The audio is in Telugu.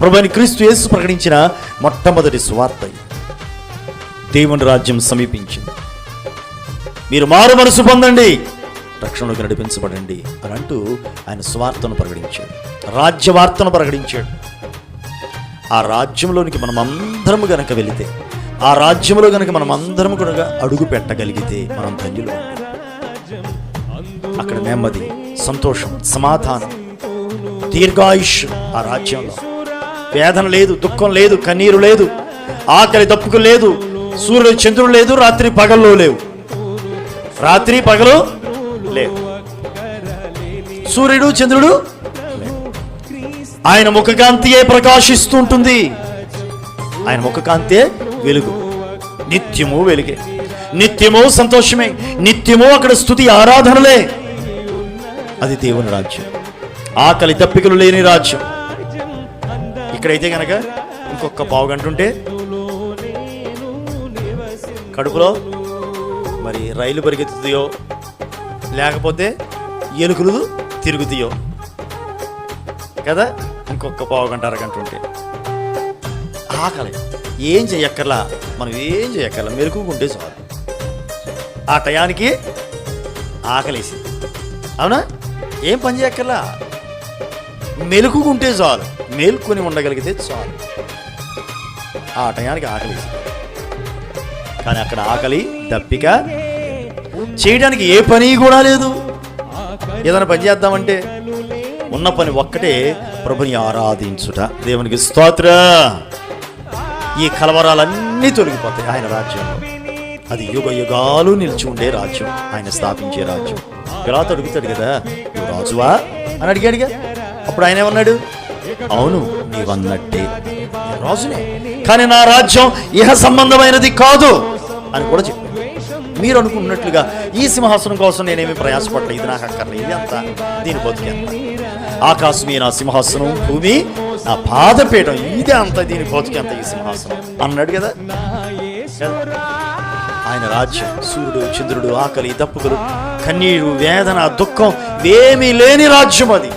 ప్రభువైన క్రీస్తు యేసు ప్రకటించిన మొట్టమొదటి సువార్త. దేవుని రాజ్యం సమీపించింది, మీరు మారు మనసు పొందండి, రక్షణలోకి నడిపించబడండి అని అంటూ ఆయన సువార్తను ప్రకటించాడు, రాజ్యవార్తను ప్రకటించాడు. ఆ రాజ్యంలోనికి మనం అందరము గనక వెళితే, ఆ రాజ్యంలో గనక మనం అందరం కూడా అడుగు పెట్టగలిగితే మనం ధన్యులు. అక్కడ నెమ్మది, సంతోషం, సమాధానం, దీర్ఘాయుష్. ఆ రాజ్యంలో వేదన లేదు, దుఃఖం లేదు, కన్నీరు లేదు, ఆకలి దప్పుకు లేదు, సూర్యుడు చంద్రుడు లేదు, రాత్రి పగల్లో లేవు. రాత్రి పగలు లేవు, సూర్యుడు చంద్రుడు లేవు. ఆయన ముఖకాంతియే ప్రకాశిస్తూ ఉంటుంది. ఆయన ముఖకాంతే వెలుగు, నిత్యము వెలుగే, నిత్యము సంతోషమే, నిత్యము అక్కడ స్తుతి ఆరాధనలే. అది దేవుని రాజ్యం, ఆకలి దప్పికలు లేని రాజ్యం. ఇక్కడైతే కనుక ఇంకొక పావు గంట ఉంటే కడుపులో మరి రైలు పరిగెత్తుతాయో లేకపోతే ఎలుకలు తిరుగుతాయో కదా. ఇంకొక పావు గంట అరగంట ఉంటే ఆకలి ఏం చేయక్కర్లా, మనం ఏం చేయక్కర్లా, మెలుకుంటే చాలు. ఆ టయానికి ఆకలేసింది, అవునా? ఏం పని చేయక్కర్లా, మెలుకుంటే చాలు, మేల్కొని ఉండగలిగితే చాలు. ఆ టయానికి ఆకలేసింది. కానీ అక్కడ ఆకలి దప్పిక చేయడానికి ఏ పని కూడా లేదు. ఏదైనా పని చేద్దామంటే ఉన్న పని ఒక్కటే, ప్రభుని ఆరాధించుట. దేవునికి స్తోత్ర. ఈ కలవరాలన్నీ తొలగిపోతాయి ఆయన రాజ్యంలో. అది యుగ యుగాలు నిలిచి ఉండే రాజ్యం, ఆయన స్థాపించే రాజ్యం. పిలాతు అడుగుతాడు కదా, నువ్వు రాజువా అని అడిగాడుగా. అప్పుడు ఆయన ఏమన్నాడు? అవును, నీవన్నట్టే రాజునే, కానీ నా రాజ్యం ఇహ సంబంధమైనది కాదు అని కూడా చెప్పాడు. మీరు అనుకున్నట్లుగా ఈ సింహాసనం కోసం నేనేమి ప్రయాసపడలేదు, ఇది నాకు అక్కర్లేదు, అంత దీని బతికేంత. ఆకాశమే నా సింహాసనం, భూమి నా పాదపీఠం, ఇదే అంత, దీని బతికేంత ఈ సింహాసనం అన్నాడు కదా. ఆయన రాజ్యం సూర్యుడు చంద్రుడు, ఆకలి దప్పుకులు, కన్నీరు, వేదన, దుఃఖం ఏమీ లేని రాజ్యం అది.